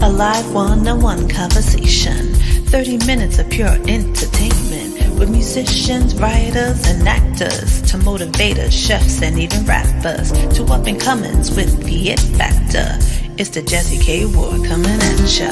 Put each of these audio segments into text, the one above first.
A live one-on-one conversation, 30 minutes of pure entertainment with musicians, writers, and actors to motivators, chefs, and even rappers to up-and-comings with the it factor. It's the Jazzie KWard coming at ya.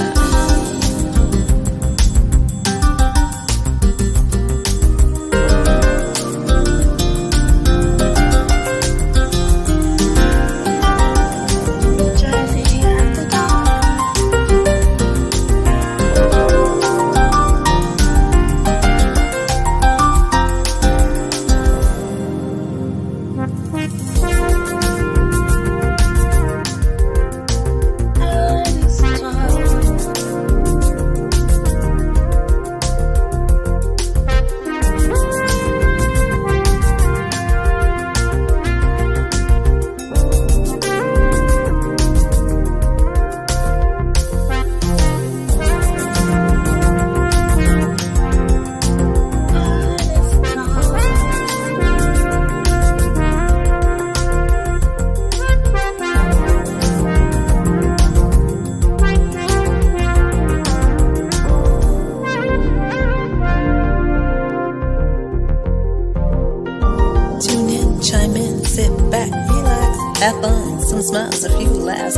Have fun, some smiles, a few laughs.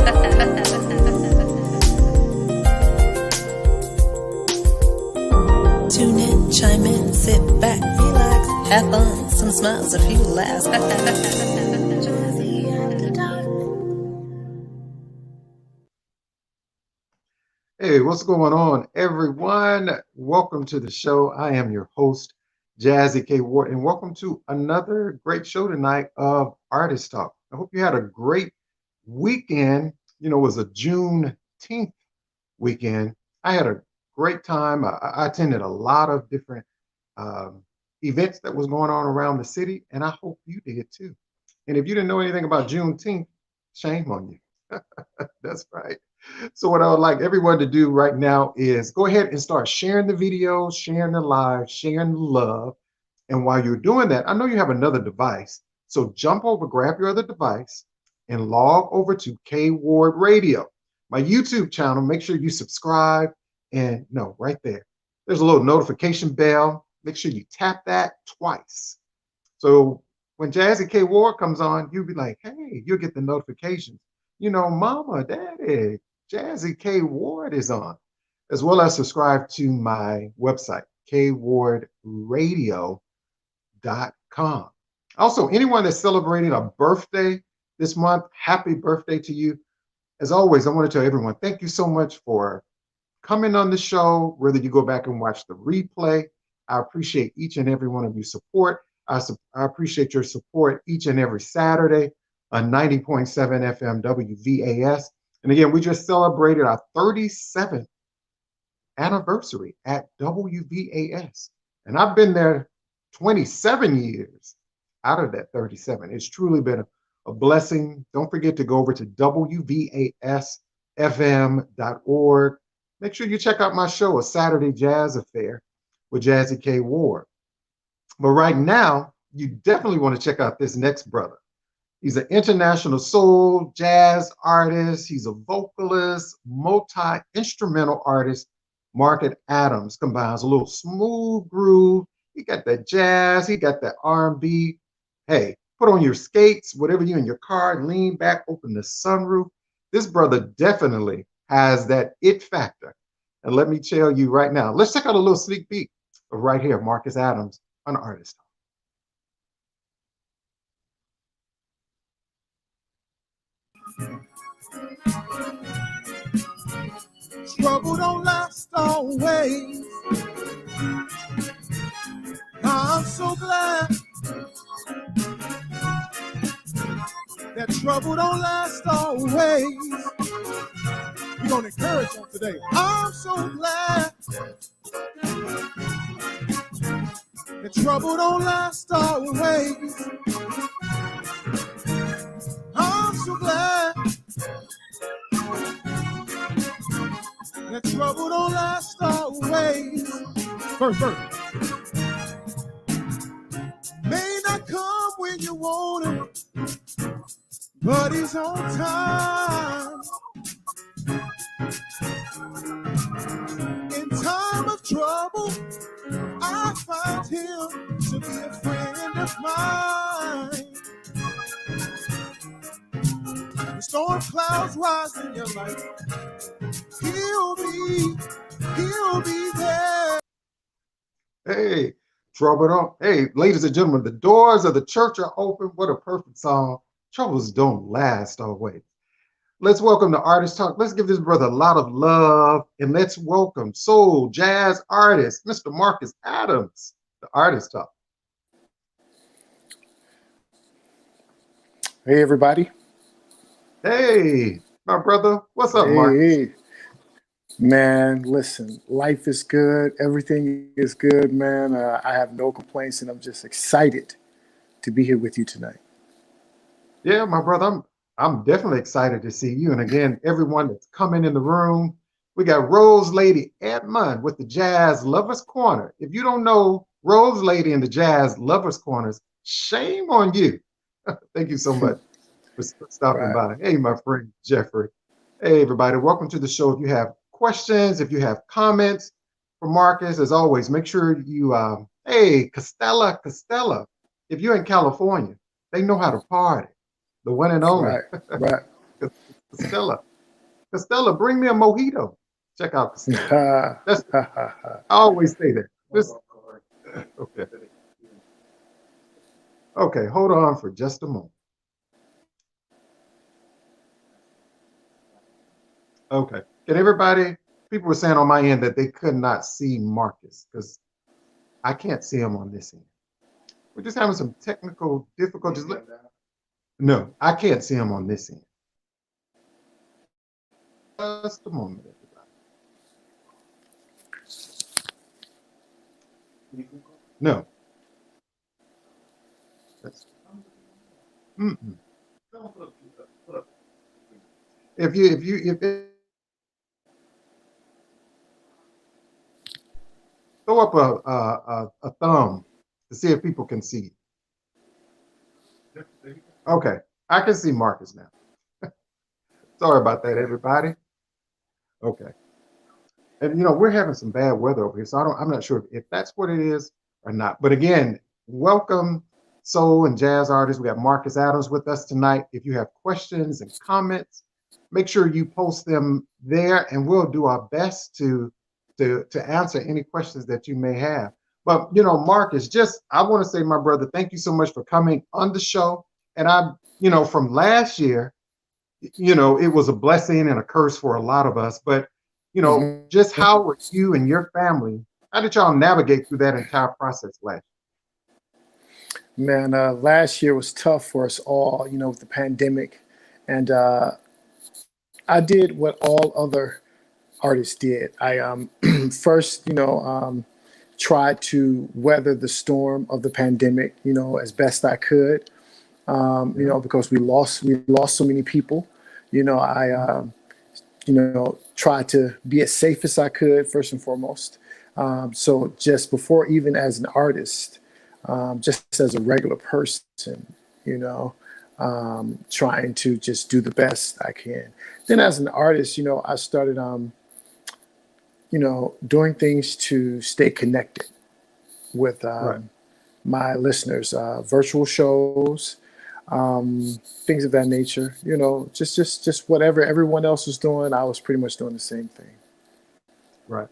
Tune in, chime in, sit back, relax. Have fun, some smiles, a few laughs. Hey, what's going on, everyone? Welcome to the show. I am your host, Jazzie KWard, and welcome to another great show tonight of Artist Talk. I hope you had a great weekend. You know, it was a Juneteenth weekend. I had a great time. I attended a lot of different events that was going on around the city, and I hope you did too. And if you didn't know anything about Juneteenth, shame on you. That's right. So what I would like everyone to do right now is go ahead and start sharing the videos, sharing the live, sharing the love. And while you're doing that, I know you have another device. So jump over, grab your other device, and log over to KWard Radio, my YouTube channel. Make sure you subscribe. And no, right there, there's a little notification bell. Make sure you tap that twice. So when Jazzie KWard comes on, you'll be like, hey, you'll get the notifications. You know, mama, daddy, Jazzie KWard is on. As well as subscribe to my website, KWardRadio.com. Also, anyone that's celebrating a birthday this month, happy birthday to you. As always, I want to tell everyone, thank you so much for coming on the show, whether you go back and watch the replay. I appreciate each and every one of your support. I appreciate your support each and every Saturday on 90.7 FM WVAS. And again, we just celebrated our 37th anniversary at WVAS. And I've been there 27 years out of that 37. It's truly been a blessing. Don't forget to go over to WVASFM.org. Make sure you check out my show, A Saturday Jazz Affair with Jazzie KWard. But right now, you definitely want to check out this next brother. He's an international soul jazz artist. He's a vocalist, multi-instrumental artist. Market Adams combines a little smooth groove. He got that jazz. He got that R&B. Hey, put on your skates, whatever you in your car, lean back, open the sunroof. This brother definitely has that it factor. And let me tell you right now, let's check out a little sneak peek of right here, Marcus Adams on Artist Talk. Trouble don't last always. I'm so glad that trouble don't last always. We're going to encourage them today. I'm so glad that trouble don't last always. I'm so glad that trouble don't last always. First. May not come when you want him, but he's on time. storm clouds rise in your life, he'll be there. Hey, trouble don't. Hey, ladies and gentlemen, the doors of the church are open. What a perfect song. Troubles don't last always. Let's welcome the Artist Talk. Let's give this brother a lot of love, and let's welcome soul jazz artist, Mr. Marcus Adams, the Artist Talk. Hey, everybody. Hey, my brother. What's up, Marcus? Hey, man, listen, life is good. Everything is good, man. I have no complaints, and I'm just excited to be here with you tonight. Yeah, my brother, I'm definitely excited to see you. And again, everyone that's coming in the room, we got Rose Lady Edmund with the Jazz Lovers Corner. If you don't know Rose Lady and the Jazz Lovers Corners, shame on you. Thank you so much for stopping Right. by. Hey, my friend Jeffrey. Hey, everybody. Welcome to the show. If you have questions, if you have comments for Marcus, as always, make sure you, hey, Costella, if you're in California, they know how to party. The one and only. Right. Costella, bring me a mojito. Check out Costella. I always say that. Okay. Okay, hold on for just a moment. Okay. Can everybody, people were saying on my end that they could not see Marcus because I can't see him on this end. We're just having some technical difficulties. No, I can't see him on this end. Just a moment, everybody. No. Mm-mm. If throw up a thumb to see if people can see. Okay, I can see Marcus now. Sorry about that, everybody. Okay, and we're having some bad weather over here, so I'm not sure if that's what it is or not. But again, welcome soul and jazz artists. We got Marcus Adams with us tonight. If you have questions and comments, make sure you post them there, and we'll do our best to answer any questions that you may have. But Marcus, I want to say, my brother, thank you so much for coming on the show. And from last year, it was a blessing and a curse for a lot of us. But just how were you and your family? How did y'all navigate through that entire process last year? Man, last year was tough for us all, with the pandemic. And I did what all other artists did. I first, tried to weather the storm of the pandemic, as best I could. Because we lost so many people. I tried to be as safe as I could first and foremost. So just before, even as an artist, just as a regular person, trying to just do the best I can. Then as an artist, I started, doing things to stay connected with my listeners, virtual shows, things of that nature. Just whatever everyone else was doing, I was pretty much doing the same thing. Right.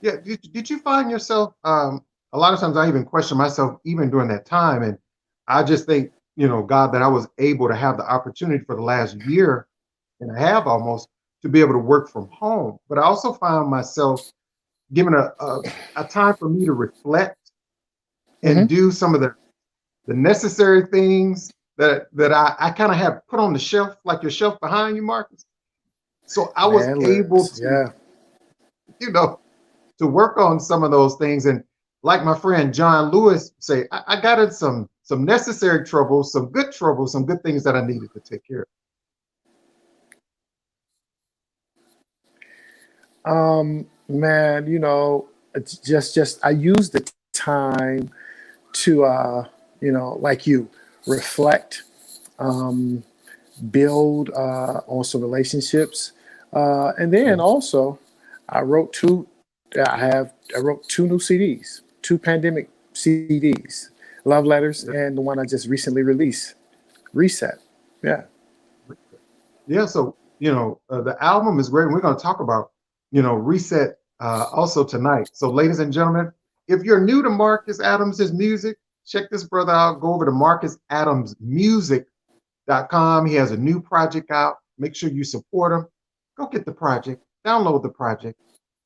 Yeah. Did you find yourself? A lot of times I even question myself even during that time, and I just think, God, that I was able to have the opportunity for the last year and a half almost to be able to work from home. But I also found myself given a time for me to reflect and do some of the necessary things that I kind of have put on the shelf, like your shelf behind you, Marcus. So I was able to, to work on some of those things. And like my friend John Lewis say, I got in some necessary trouble, some good trouble, some good things that I needed to take care of. Man, it's just I use the time to, like you, reflect, build on some relationships, and then also I wrote two new CDs, 2 pandemic CDs, love letters, and the one I just recently released, Reset. Yeah. Yeah, so the album is great. And we're going to talk about Reset also tonight. So, ladies and gentlemen, if you're new to Marcus Adams's music, check this brother out. Go over to marcusadamsmusic.com. He has a new project out. Make sure you support him. Go get the project, download the project,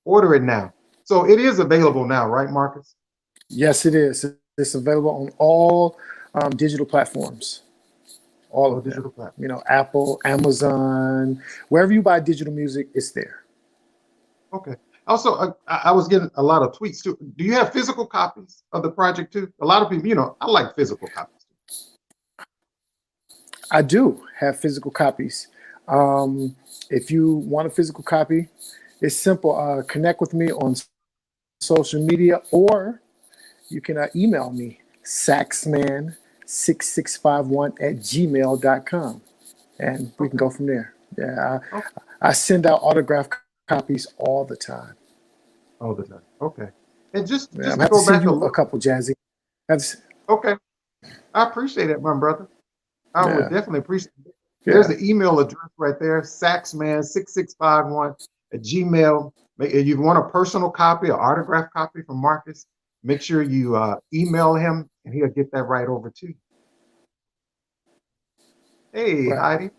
order it now. So it is available now, right, Marcus? Yes, it is. It's available on all digital platforms. All of digital them. platforms. Apple, Amazon, wherever you buy digital music, it's there. Okay. Also, I was getting a lot of tweets too. Do you have physical copies of the project too? A lot of people, I like physical copies too. I do have physical copies. If you want a physical copy, it's simple. Connect with me on social media, or you can email me, saxman6651@gmail.com, and we can go from there. Yeah, I send out autographed copies all the time. All the time. Okay. And just I'm to have to go send back you a couple, Jazzy. Okay. I appreciate it, my brother. I would definitely appreciate it. There's the email address right there, saxman6651@gmail. If you want a personal copy, or autographed copy from Marcus, make sure you email him and he'll get that right over to you. Hey, Heidi.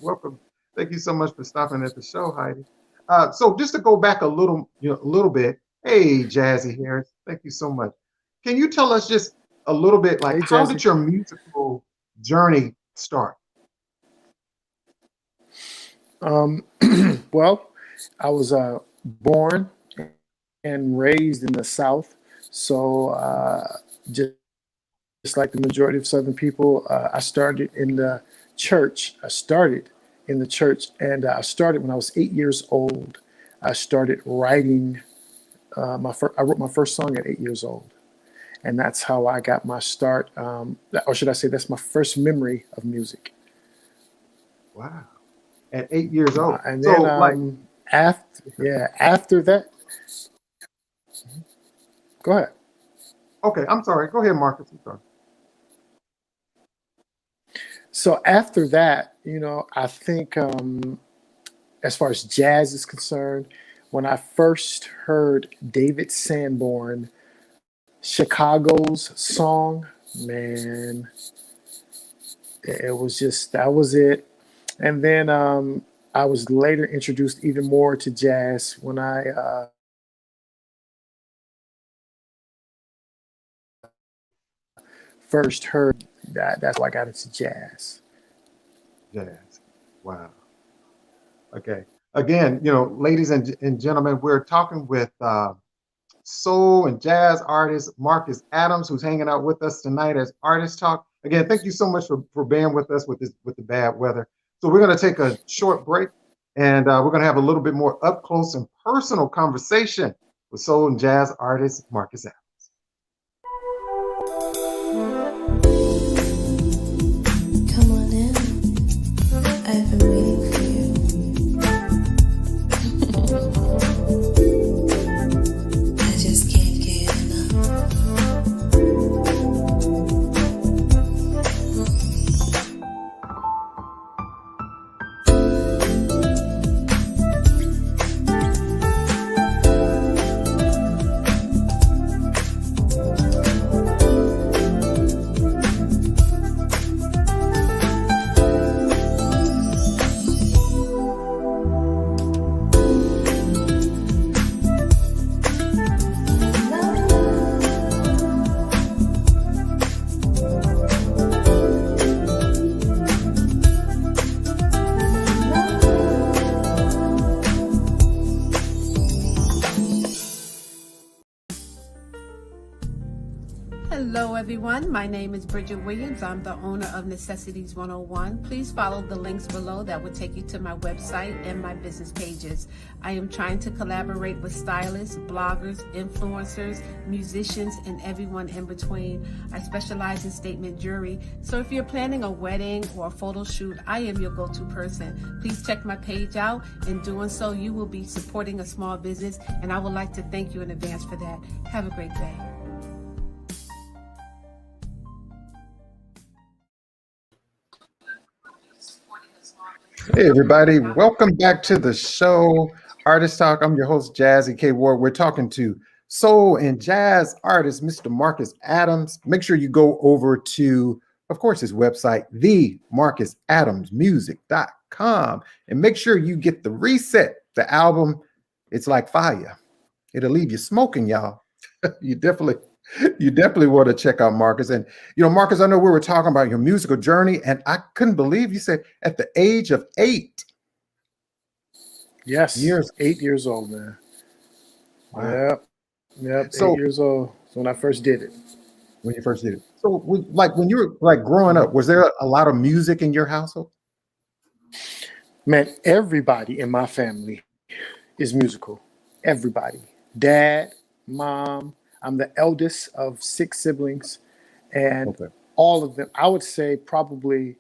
Welcome. Thank you so much for stopping at the show, Heidi. So just to go back a little bit, hey, Jazzie Harris, thank you so much. Can you tell us just a little bit, like, how did your musical journey start? Well, I was born and raised in the South, so just like the majority of Southern people, I started in the church. And I started when I was 8 years old. I started writing I wrote my first song at 8 years old, and that's how I got my start. Or should I say, that's my first memory of music. Wow. At 8 years old. And then after that, go ahead. Okay, I'm sorry. Go ahead, Marcus. I'm sorry. So after that, I think as far as jazz is concerned, when I first heard David Sanborn, Chicago's song, man, it was just, that was it. And then I was later introduced even more to jazz when I first heard that. That's why I got into jazz. Jazz. Wow. Okay. Again, ladies and gentlemen, we're talking with soul and jazz artist Marcus Adams, who's hanging out with us tonight as Artist Talk. Again, thank you so much for being with us with the bad weather. So we're going to take a short break, and we're going to have a little bit more up close and personal conversation with soul and jazz artist Marcus Adams. Come on in. I've been waiting for you. I just can't get enough. Hello everyone, my name is Bridget Williams. I'm the owner of Necessities 101. Please follow the links below that will take you to my website and my business pages. I am trying to collaborate with stylists, bloggers, influencers, musicians, and everyone in between. I specialize in statement jewelry, so if you're planning a wedding or a photo shoot, I am your go-to person. Please check my page out. In doing so, you will be supporting a small business, and I would like to thank you in advance for that. Have a great day. Hey, everybody. Welcome back to the show, Artist Talk. I'm your host, Jazzie KWard. We're talking to soul and jazz artist, Mr. Marcus Adams. Make sure you go over to, of course, his website, themarcusadamsmusic.com, and make sure you get the Reset, the album. It's like fire. It'll leave you smoking, y'all. You definitely want to check out Marcus. And Marcus, I know we were talking about your musical journey, and I couldn't believe you said at the age of 8 Yes, years. 8 years old, man. Wow. Yep. So 8 years old is when I first did it. when you first did it. So when you were like growing up, was there a lot of music in your household? Man, everybody in my family is musical. Everybody. Dad, mom. I'm the eldest of 6 siblings, and Okay. all of them, I would say probably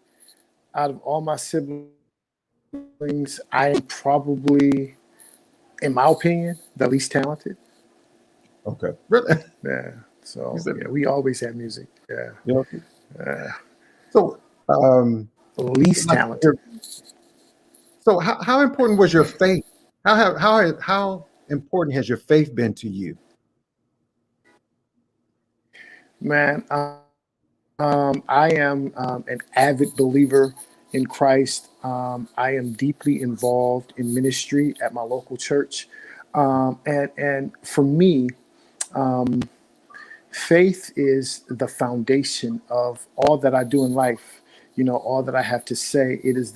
out of all my siblings, I am probably, in my opinion, the least talented. Okay. Really? Yeah. So You said- yeah, we always have music. Yeah. So Least talented. so how important was your faith? How important has your faith been to you? Man, I am an avid believer in Christ. I am deeply involved in ministry at my local church. And for me, faith is the foundation of all that I do in life. All that I have to say. It is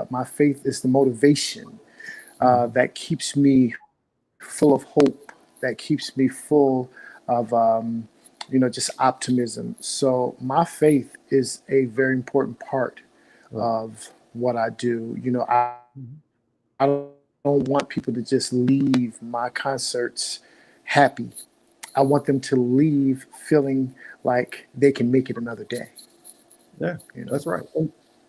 my faith is the motivation that keeps me full of hope, that keeps me full of just optimism. So my faith is a very important part of what I do. I don't want people to just leave my concerts happy. I want them to leave feeling like they can make it another day. Yeah, that's right.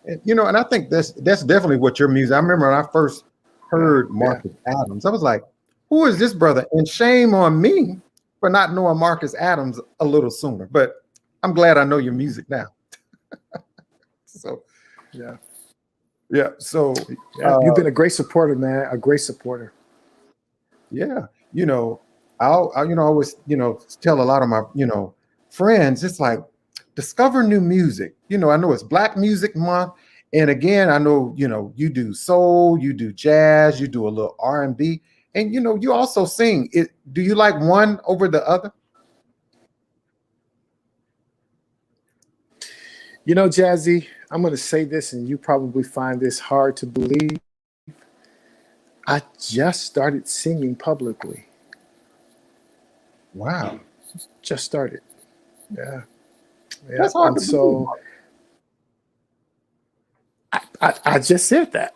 And I think that's definitely what your music. I remember when I first heard Marcus Adams, I was like, who is this brother? And shame on me for not knowing Marcus Adams a little sooner. But I'm glad I know your music now. So Yeah. So You've been a great supporter, man. A great supporter. yeah, I'll always tell a lot of my friends, it's like discover new music. I know it's Black Music Month, and again, I know you do soul, you do jazz, you do a little R&B, and you also sing. Do you like one over the other? Jazzy, I'm going to say this, and you probably find this hard to believe. I just started singing publicly. Wow. Just started. Yeah. That's hard to believe. I just said that.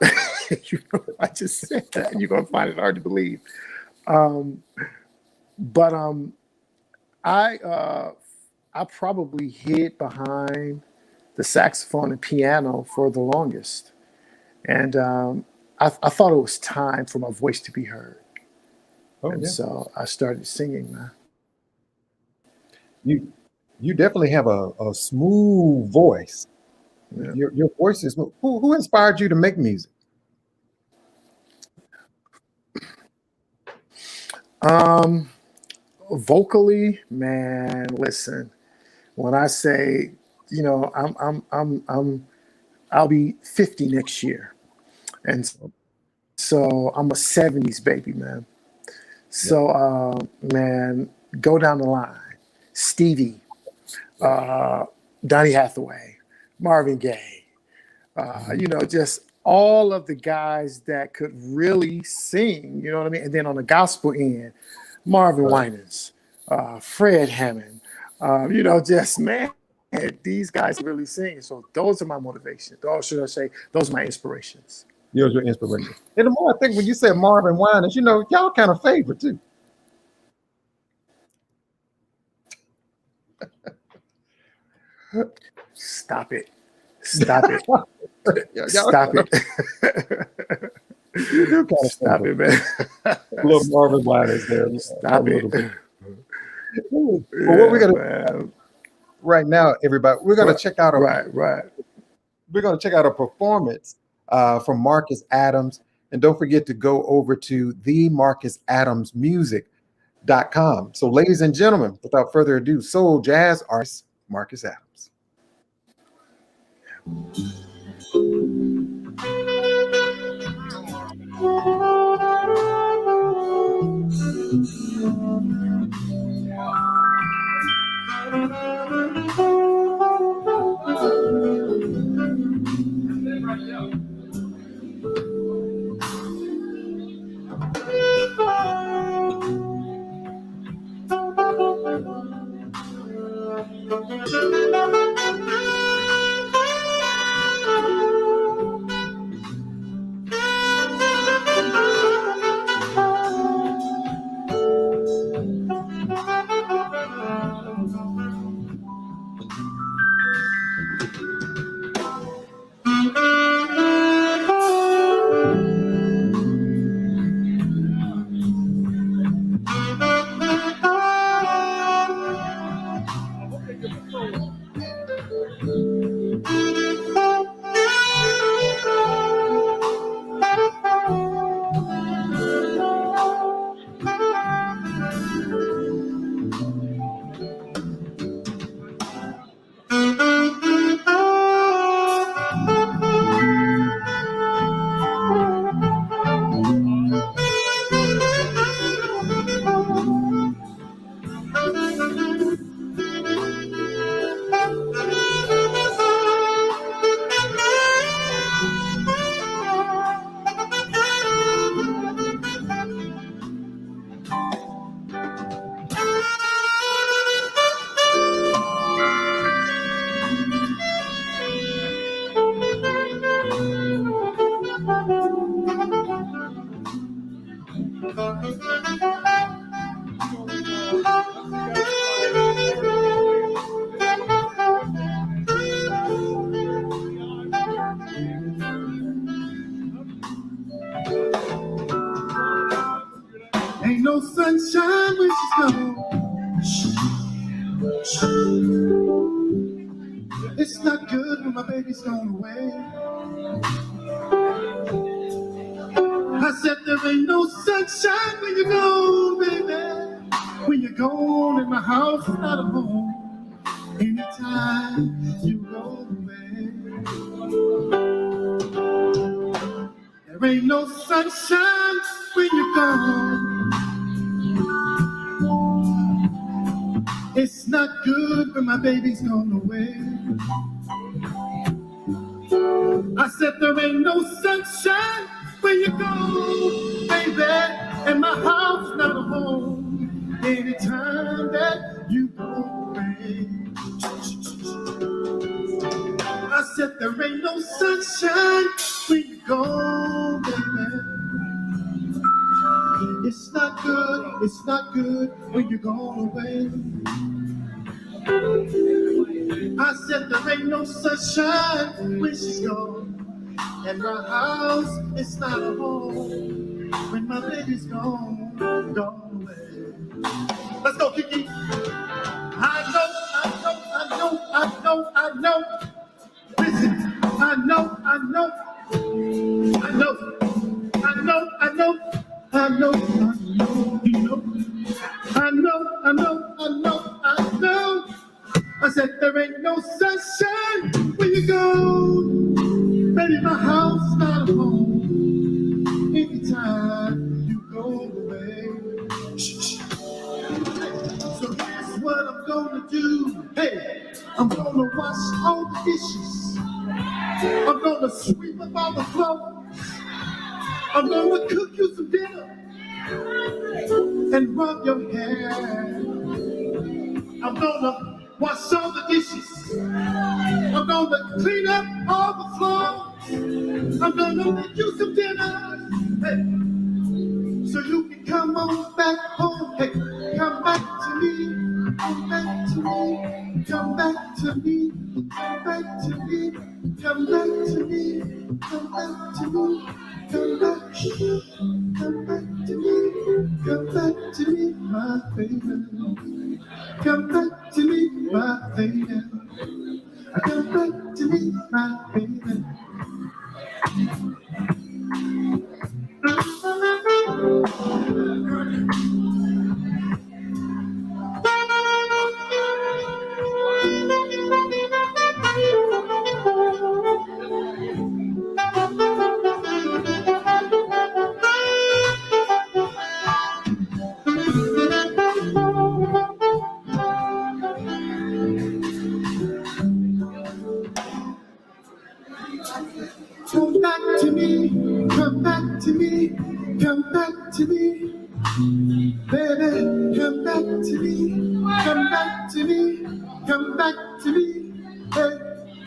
I just said that. You're going to find it hard to believe. But I probably hid behind the saxophone and piano for the longest. And I thought it was time for my voice to be heard. So I started singing, man. You definitely have a smooth voice. Yeah. Your voice is smooth. Who inspired you to make music? Vocally, man, listen. When I say, I'll be 50 next year. And so I'm a 70s baby, man. So, man, go down the line. Stevie, Donny Hathaway, Marvin Gaye, just all of the guys that could really sing, you know what I mean? And then on the gospel end, Marvin Winans, Fred Hammond, man, these guys really sing. So those are my motivations. Or should I say, those are my inspirations. Yours your inspiration. And the more I think when you said Marvin Winans, y'all kind of favorite too. Stop it. Stop it. Stop it. You do kind of Stop it, man. A little Marvin Winans there. Stop it. Well, what we're gonna right now, everybody, we're gonna check out right. We're gonna check out a performance from Marcus Adams. And don't forget to go over to themarcusadamsmusic.com. So, ladies and gentlemen, without further ado, soul jazz artist Marcus Adams. Ain't no sunshine when she's gone. It's not good when my baby's gone away. I said there ain't no sunshine when you're gone, baby. When you're gone and my house is not a home. Anytime you go away, there ain't no sunshine when you're gone. It's not good when my baby's gone away. I said there ain't no sunshine when you're gone, baby, and my house not a home. Anytime that you go away, I said there ain't no sunshine when you're gone, baby. It's not good when you're gone away. I said there ain't no sunshine when she's gone, and my house is not a home when my baby's gone away. Let's go, Kiki. I know. Listen, I know. I said there ain't no sunshine when you go. Baby, my house not a home. Anytime you go away. So here's what I'm gonna do. Hey, I'm gonna wash all the dishes. I'm gonna sweep up all the floor. I'm gonna cook you some dinner and rub your hair. I'm gonna wash all the dishes. I'm gonna clean up all the floor. I'm gonna make you some dinner. Hey, so you can come on back home. Hey, come back to me. Come back to me. Come back to me. Come back to me. Come back to me. Come back to me. Come back to me. Come back to me. Come back to me, my baby. Come back to me, my baby. Come back to me, my baby. to me, come back to me. Baby, come back to me, come back to me, come back to me. Hey,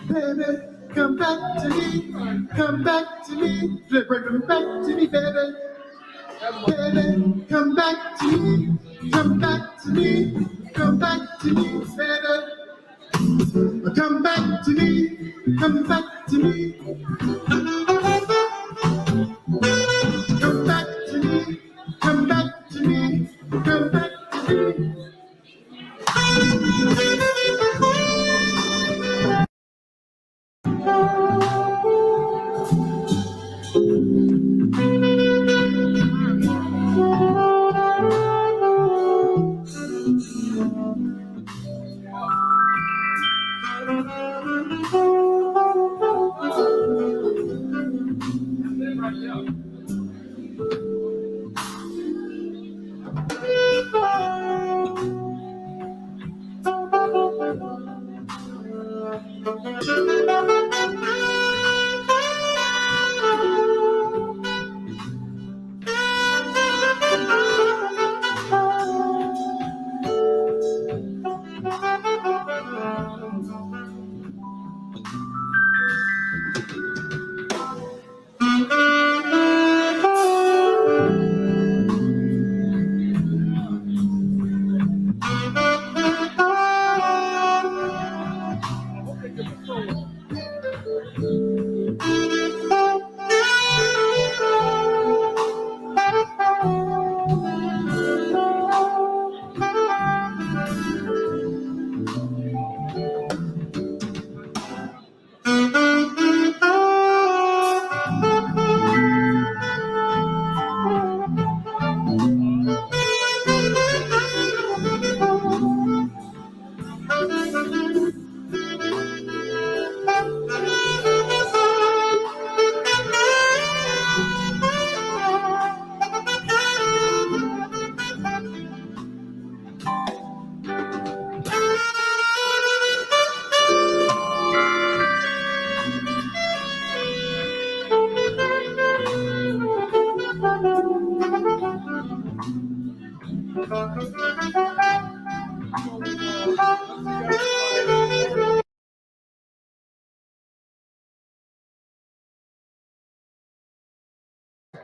baby, come back to me, come back to me. Come back to me, baby. Baby, come back to me, come back to me, come back to me, baby. Come back to me, come back to me, come back to me, come back to me, come back to me.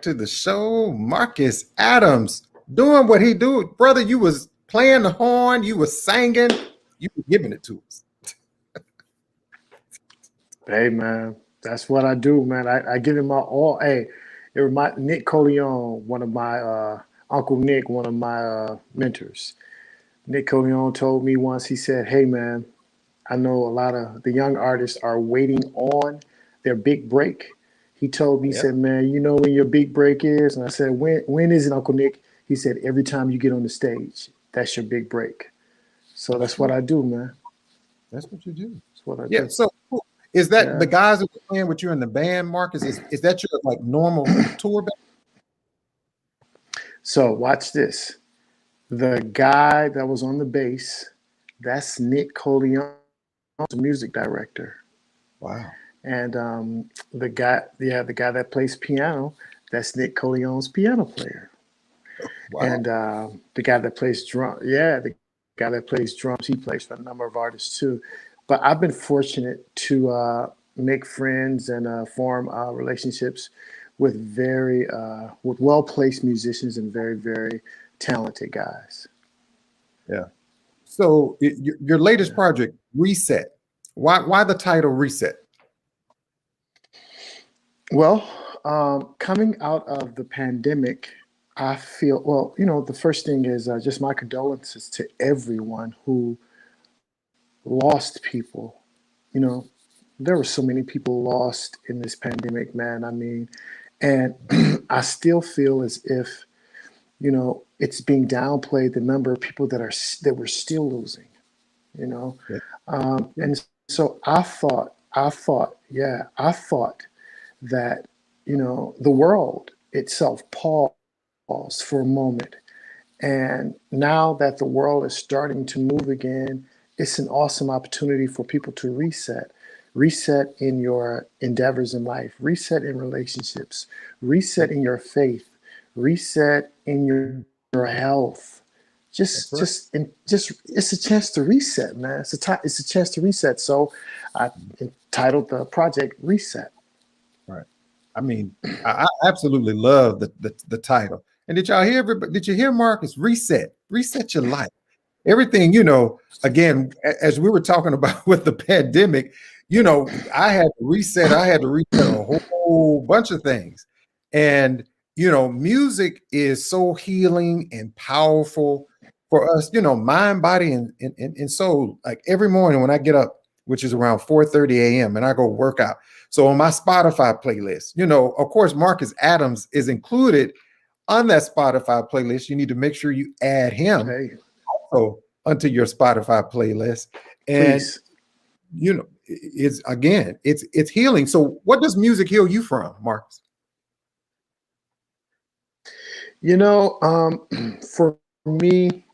To the show, Marcus Adams doing what he do, brother. You was playing the horn, you was singing, you were giving it to us. Hey man, that's what I do, man. I give him my all. Hey, it remind Nick Coleon, one of my Uncle Nick, one of my mentors. Nick Coleon told me once. He said, "Hey man, I know a lot of the young artists are waiting on their big break." He told me, he Yep. said, "Man, you know when your big break is?" And I said, "When is it, Uncle Nick?" He said, "Every time you get on the stage, that's your big break." So that's what I do, man. That's what you do. That's what I Yeah. do. So cool. Is that Yeah. the guys that were playing with you in the band, Marcus? Is that your like normal tour band? So watch this. The guy that was on the bass, that's Nick Coleon, the music director. Wow. And the guy that plays piano, that's Nick Coleon's piano player. Wow. And the guy that plays the guy that plays drums, he plays for a number of artists too. But I've been fortunate to make friends and form relationships with with well placed musicians and very very talented guys. Yeah. So your latest project, Reset. Why the title Reset? Well, coming out of the pandemic, I feel, well, the first thing is just my condolences to everyone who lost people. You know, there were so many people lost in this pandemic, man. I mean, and I still feel as if, it's being downplayed the number of people that we're still losing, you know. Yeah. And so I thought that, the world itself paused for a moment. And now that the world is starting to move again, it's an awesome opportunity for people to reset. reset in your endeavors in life, reset in relationships, reset in your faith, reset in Mhm. your health. That's Just, right. just, and just, it's a chance to reset, man. It's a chance to reset. So, I entitled the project "Reset." Right. I mean, I absolutely love the title. And did y'all hear everybody? Did you hear Marcus? Reset. Reset your life. Everything, again, as we were talking about with the pandemic, I had to reset a whole bunch of things. And, music is so healing and powerful for us, mind, body, and soul. Like every morning when I get up, which is around 4:30 a.m., and I go work out. So on my Spotify playlist, of course, Marcus Adams is included on that Spotify playlist. You need to make sure you add him Hey, also onto your Spotify playlist. And please. it's healing. So what does music heal you from, Marcus? For me,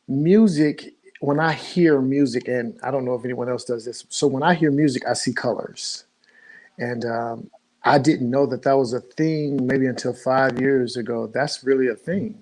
music, when I hear music, and I don't know if anyone else does this, so when I hear music, I see colors. And I didn't know that that was a thing maybe until 5 years ago. That's really a thing,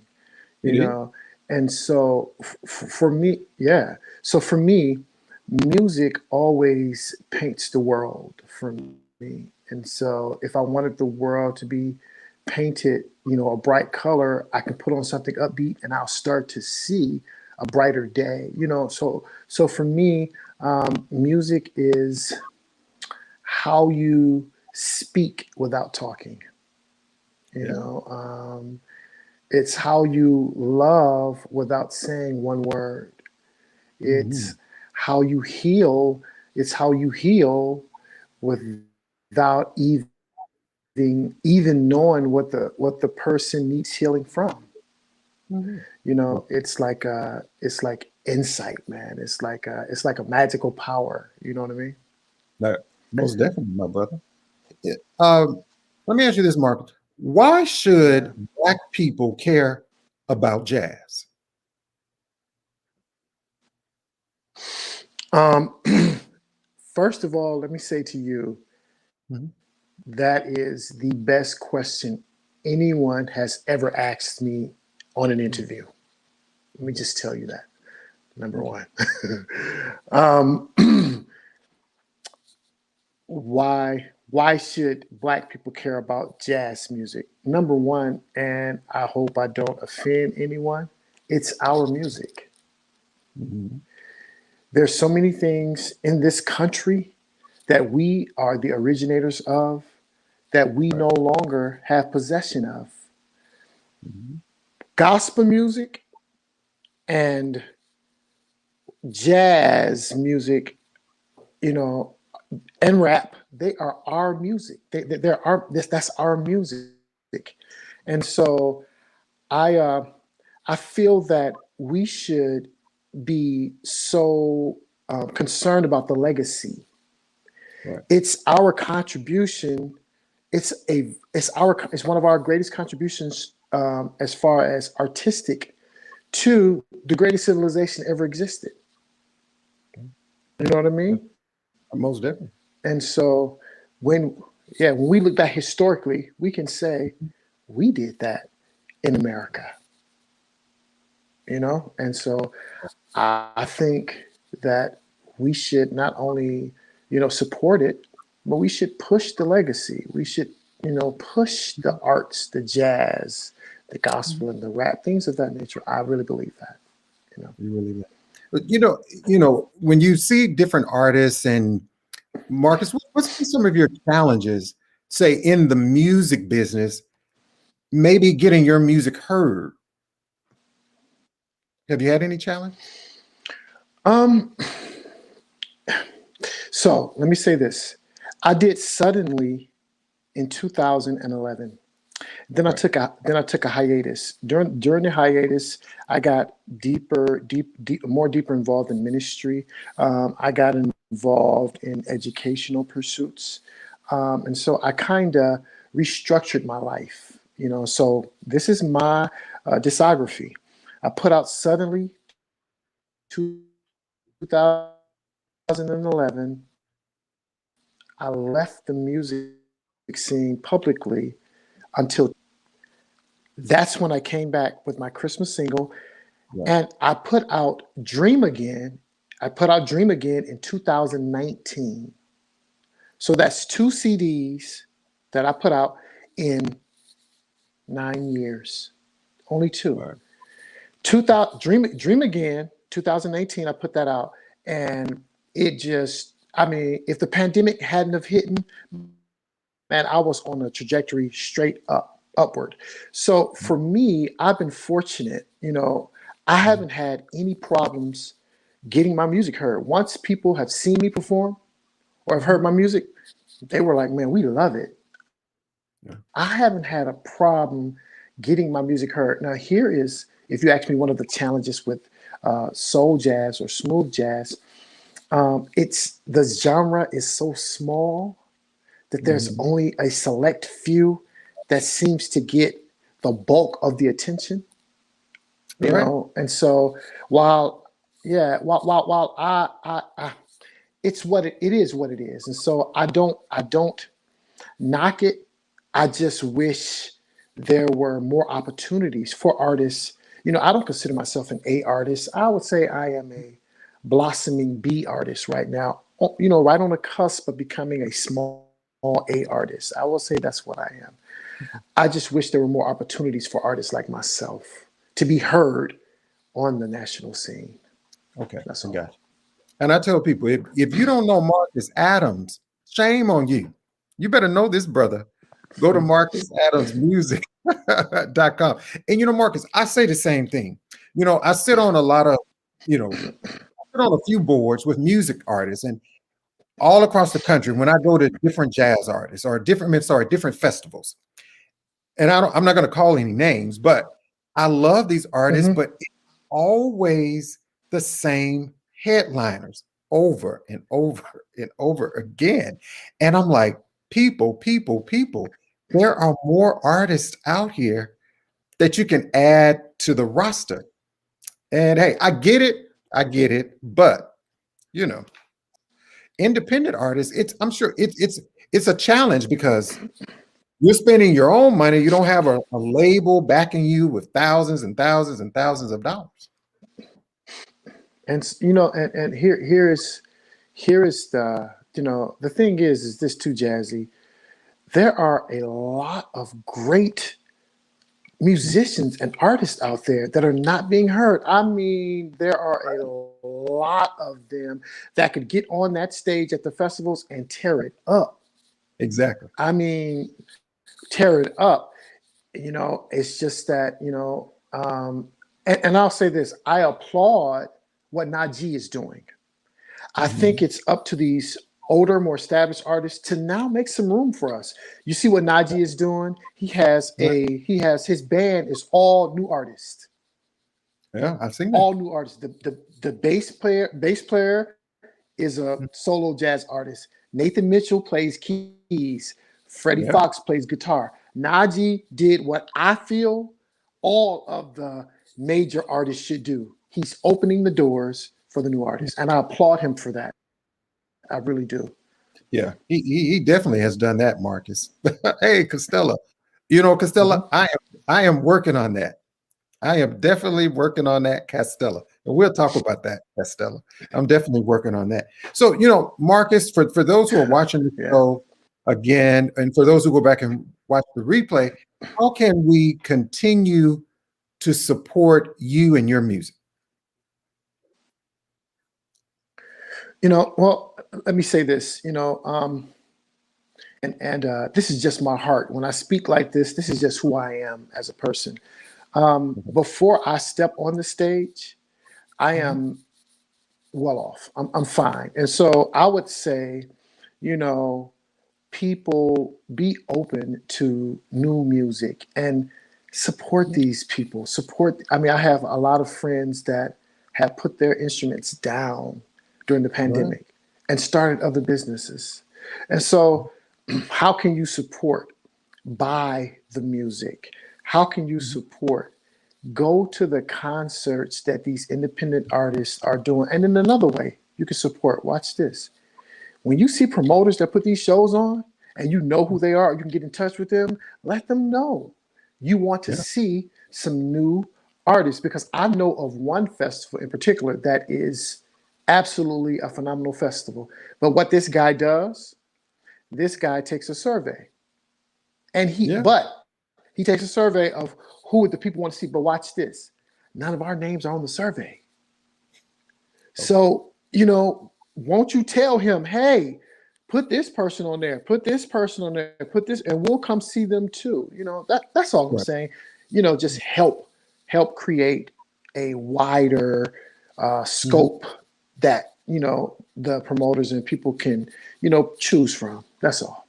you It is. know? And so for me, yeah. So for me, music always paints the world for me. And so if I wanted the world to be painted, a bright color, I can put on something upbeat and I'll start to see a brighter day, So for me, music is how you speak without talking. You Yeah. know, um, it's how you love without saying one word. Mhm. It's how you heal. It's how you heal without even knowing what the person needs healing from. Mhm. It's like insight, man. It's like a magical power. You know what I mean? No, most definitely, my brother. Yeah. Let me ask you this, Marcus. Why Yeah. should Black people care about jazz? Um, First of all, let me say to you, Mhm. that is the best question anyone has ever asked me on an Mhm. interview. Let me Okay. just tell you that. Number Okay. one. um, why should Black people care about jazz music? Number one, and I hope I don't offend anyone, it's our music. Mhm. There's so many things in this country that we are the originators of that we Right. no longer have possession of. Mhm. Gospel music and jazz music, you know, and rap, they are our music. They're our that's our music. And so I I feel that we should be so concerned about the legacy. Right. It's our contribution. It's one of our greatest contributions as far as artistic to the greatest civilization ever existed. You know what I Yeah. mean? Most definitely. And so when when we look back historically, we can say we did that in America, And so I think that we should not only, support it, but we should push the legacy. We should, push the arts, the jazz, the Mhm. gospel and the rap, things of that nature. I really believe that, you know. You really. But when you see different artists and Marcus, what's been some of your challenges, say in the music business, maybe getting your music heard? Have you had any challenges? Um, so let me say this. I did suddenly in 2011. Right. Then I took a hiatus. During the hiatus, I got more deeper involved in ministry. I got involved in educational pursuits, and so I kind of restructured my life. So this is my discography. I put out suddenly 2011. I left the music scene publicly until that's when I came back with my Christmas single, Right. and I put out Dream Again. I put out Dream Again in 2019. So that's two CDs that I put out in 9 years. Only two. Right. 2000 Dream Again, 2018, I put that out. And it just, I mean, if the pandemic hadn't have hit, man, I was on a trajectory straight upward. So for me, I've been fortunate, I haven't had any problems getting my music heard. Once people have seen me perform or have heard my music, they were like, man, we love it. Yeah. I haven't had a problem getting my music heard. Now, here is, if you ask me, one of the challenges with soul jazz or smooth jazz, it's the genre is so small that there's only a select few that seems to get the bulk of the attention, you Right. know. And so while I it's what it is what it is. And so I don't knock it. I just wish there were more opportunities for artists. I don't consider myself an A artist. I would say I am a blossoming B artist right now, right on the cusp of becoming a small A artist. I will say that's what I am. I just wish there were more opportunities for artists like myself to be heard on the national scene. Okay. That's I all. got you. And I tell people, if you don't know Marcus Adams, shame on you. You better know this brother. Go to MarcusAdamsMusic.com. And Marcus, I say the same thing. I sit on a lot of, I sit on a few boards with music artists and all across the country when I go to different jazz artists or different festivals. And I'm not going to call any names, but I love these artists, but it's always the same headliners over and over and over again. And I'm like, people, there are more artists out here that you can add to the roster. And hey, I get it, but independent artists, I'm sure it's a challenge because you're spending your own money. You don't have a label backing you with thousands and thousands and thousands of dollars. And and here is the thing is this too, Jazzy. There are a lot of great musicians and artists out there that are not being heard. I mean, there are a lot of them that could get on that stage at the festivals and tear it up. Exactly. I mean, tear it up. It's just that, and I'll say this, I applaud what Najee is doing. I think it's up to these older, more established artists to now make some room for us. You see what Najee is doing? He has his band is all new artists. Yeah, I've seen that. All new artists. The bass player is a solo jazz artist. Nathan Mitchell plays keys. Freddie Fox plays guitar. Najee did what I feel all of the major artists should do. He's opening the doors for the new artists, and I applaud him for that. I really do. Yeah, he definitely has done that, Marcus. Hey, Costello, Costello, I am working on that. I am definitely working on that, Costello. And we'll talk about that, Costello. I'm definitely working on that. So, Marcus, for those who are watching the show again, and for those who go back and watch the replay, how can we continue to support you and your music? Well, let me say this, and this is just my heart. When I speak like this is just who I am as a person. Before I step on the stage, I am well off. I'm fine. And so I would say, people be open to new music and support these people. I have a lot of friends that have put their instruments down during the pandemic and started other businesses. And so how can you support? Buy the music. How can you support? Go to the concerts that these independent artists are doing. And in another way, you can support. Watch this. When you see promoters that put these shows on and you know who they are, you can get in touch with them, let them know you want to Yeah. see some new artists, because I know of one festival in particular that is absolutely a phenomenal festival. But what this guy does, this guy takes a survey, and Yeah. he takes a survey of who the people want to see. But watch this, none of our names are on the survey. So, won't you tell him, hey, put this person on there, put this person on there, put this, and we'll come see them too. That's all I'm Right. saying. Just help create a wider scope that, the promoters and people can, choose from. That's all.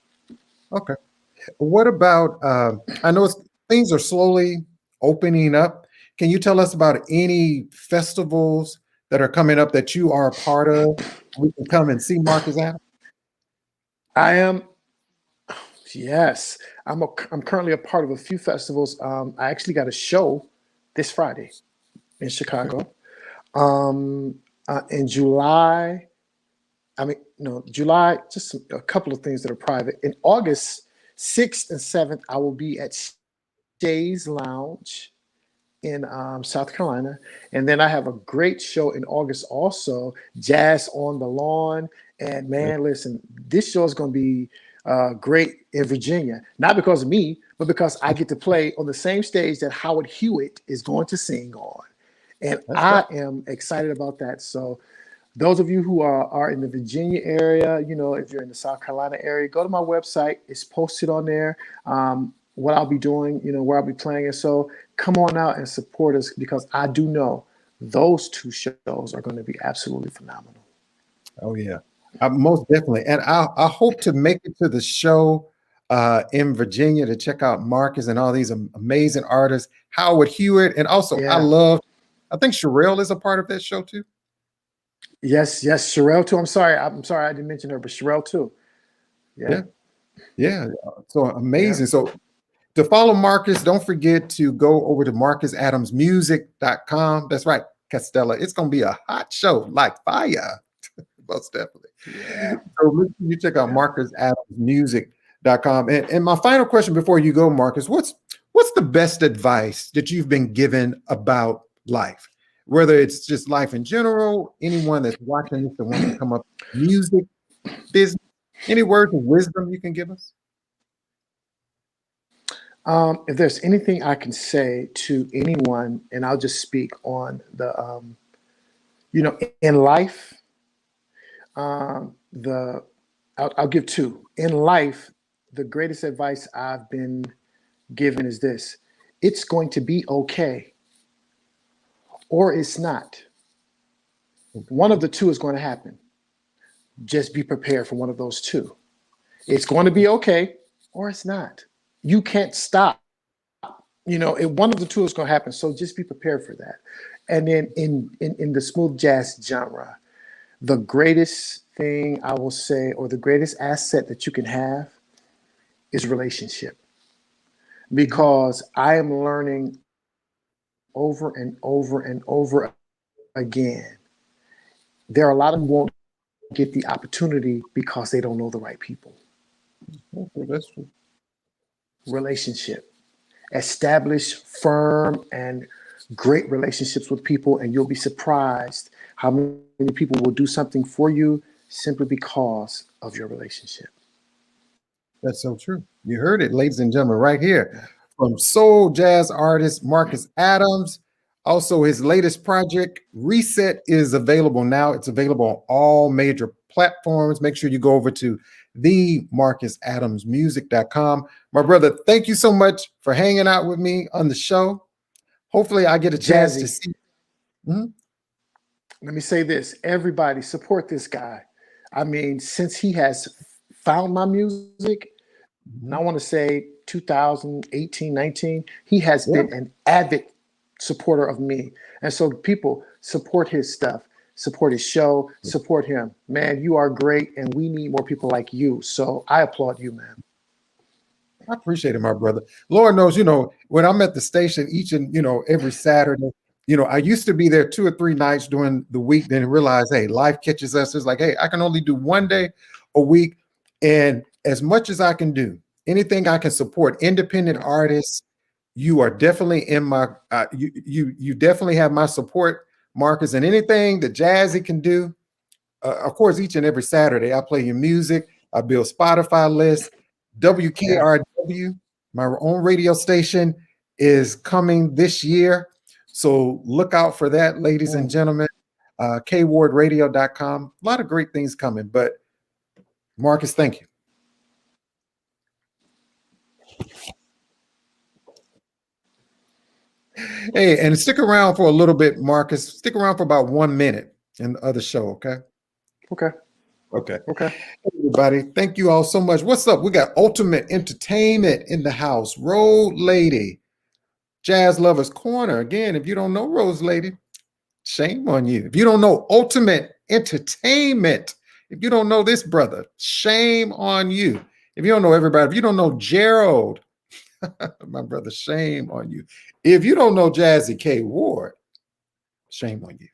Okay. What about, I know things are slowly opening up. Can you tell us about any festivals that are coming up that you are a part of? We can come and see Marcus Adams. I am. Yes, I'm currently a part of a few festivals. I actually got a show this Friday in Chicago. In July, July, just a couple of things that are private. In August 6th and 7th, I will be at Shay's Lounge in South Carolina. And then I have a great show in August also, Jazz on the Lawn. And man, listen, this show is going to be great in Virginia, not because of me, but because I get to play on the same stage that Howard Hewitt is going to sing on. And I am excited about that. So those of you who are in the Virginia area, if you're in the South Carolina area, go to my website. It's posted on there. What I'll be doing, where I'll be playing. And so come on out and support us, because I do know those two shows are going to be absolutely phenomenal. Oh, yeah. Most definitely. And I hope to make it to the show in Virginia to check out Marcus and all these amazing artists, Howard Hewitt. And also, I think Sherelle is a part of that show too. Yes, Sherelle too. I'm sorry I didn't mention her, but Sherelle too. Yeah. So amazing. So to follow Marcus, don't forget to go over to marcusadamsmusic.com. That's right, Castella. It's going to be a hot show, like fire. Most definitely. Yeah. So make sure you check out marcusadamsmusic.com. And my final question before you go, Marcus, what's the best advice that you've been given about life? Whether it's just life in general, anyone that's watching this that wants to come up, music, business, any words of wisdom you can give us? If there's anything I can say to anyone, and I'll just speak on the, in life, I'll give two. In life, the greatest advice I've been given is this: it's going to be okay, or it's not. One of the two is going to happen. Just be prepared for one of those two. It's going to be okay, or it's not. You can't stop. One of the two is going to happen. So just be prepared for that. And then in the smooth jazz genre, the greatest thing I will say, or the greatest asset that you can have, is relationship. Because I am learning over and over and over again, there are a lot of them who won't get the opportunity because they don't know the right people. That's true. Relationship. Establish firm and great relationships with people, and you'll be surprised how many people will do something for you simply because of your relationship. That's so true. You heard it, ladies and gentlemen, right here from soul jazz artist Marcus Adams. Also, his latest project, Reset, is available now. It's available on all major platforms. Make sure you go over to themarcusadamsmusic.com. My brother, thank you so much for hanging out with me on the show. Hopefully I get a chance to see. Let me say this. Everybody support this guy. I mean, since he has found my music, and I want to say 2018, 19, he has been an avid supporter of me. And so people support his stuff, support his show, support him. Man, you are great, and we need more people like you. So I applaud you, man. I appreciate it, my brother. Lord knows, when I'm at the station each and, every Saturday, I used to be there 2 or 3 nights during the week, then realize, hey, life catches us. It's like, hey, I can only do one day a week. And as much as I can do, anything I can support independent artists, you are definitely in my, you definitely have my support, Marcus, and anything that Jazzie can do. Of course, each and every Saturday, I play your music. I build Spotify lists. WKRW, my own radio station, is coming this year. So look out for that, ladies and gentlemen. KWardRadio.com. A lot of great things coming. But Marcus, thank you. Hey, and stick around for a little bit, Marcus. Stick around for about 1 minute in the other show, okay? Okay. Okay. Okay. Everybody, thank you all so much. What's up? We got Ultimate Entertainment in the house. Road Lady, Jazz Lovers Corner. Again, if you don't know Rose Lady, shame on you. If you don't know Ultimate Entertainment, if you don't know this brother, shame on you. If you don't know everybody, if you don't know Gerald, my brother, shame on you. If you don't know Jazzie KWard, shame on you.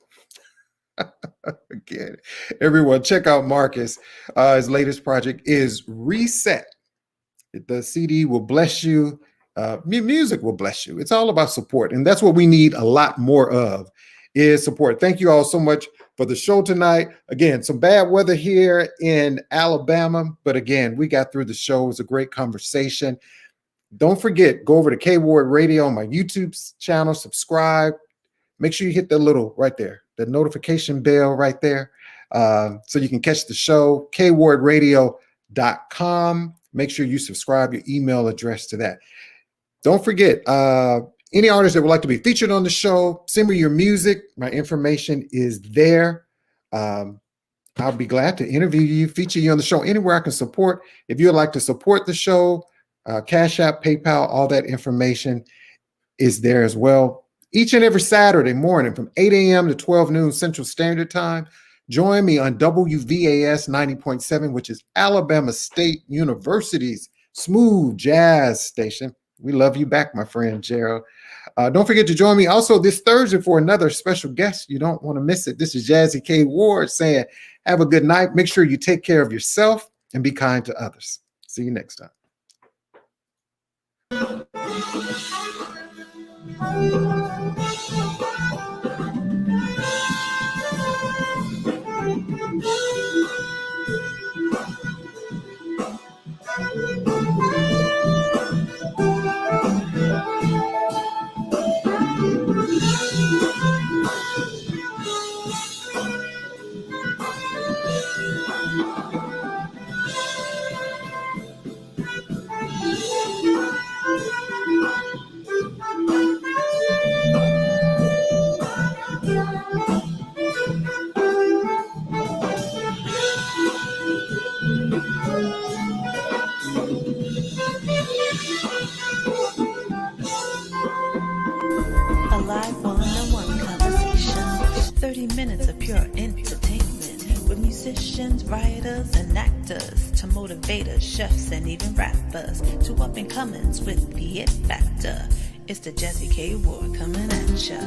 Again, everyone, check out Marcus. His latest project is Reset. The CD will bless you. Music will bless you. It's all about support, and that's what we need a lot more of, is support. Thank you all so much for the show tonight. Again, some bad weather here in Alabama, but again, we got through the show. It was a great conversation. Don't forget, go over to KWard Radio on my YouTube channel, subscribe. Make sure you hit that little right there, the notification bell right there, so you can catch the show. KWardRadio.com. Make sure you subscribe, your email address to that. Don't forget, any artists that would like to be featured on the show, send me your music. My information is there. I'll be glad to interview you, feature you on the show anywhere I can support. If you'd like to support the show, Cash App, PayPal, all that information is there as well. Each and every Saturday morning from 8 a.m. to 12 noon Central Standard Time, join me on WVAS 90.7, which is Alabama State University's smooth jazz station. We love you back, my friend Gerald. Don't forget to join me also this Thursday for another special guest. You don't want to miss it. This is Jazzie KWard saying, have a good night. Make sure you take care of yourself and be kind to others. See you next time. A live one-on-one conversation, 30 minutes of pure entertainment with musicians, writers, and actors to motivators, chefs, and even rappers to up-and-comings with the it factor. It's the Jazzie KWard coming at ya.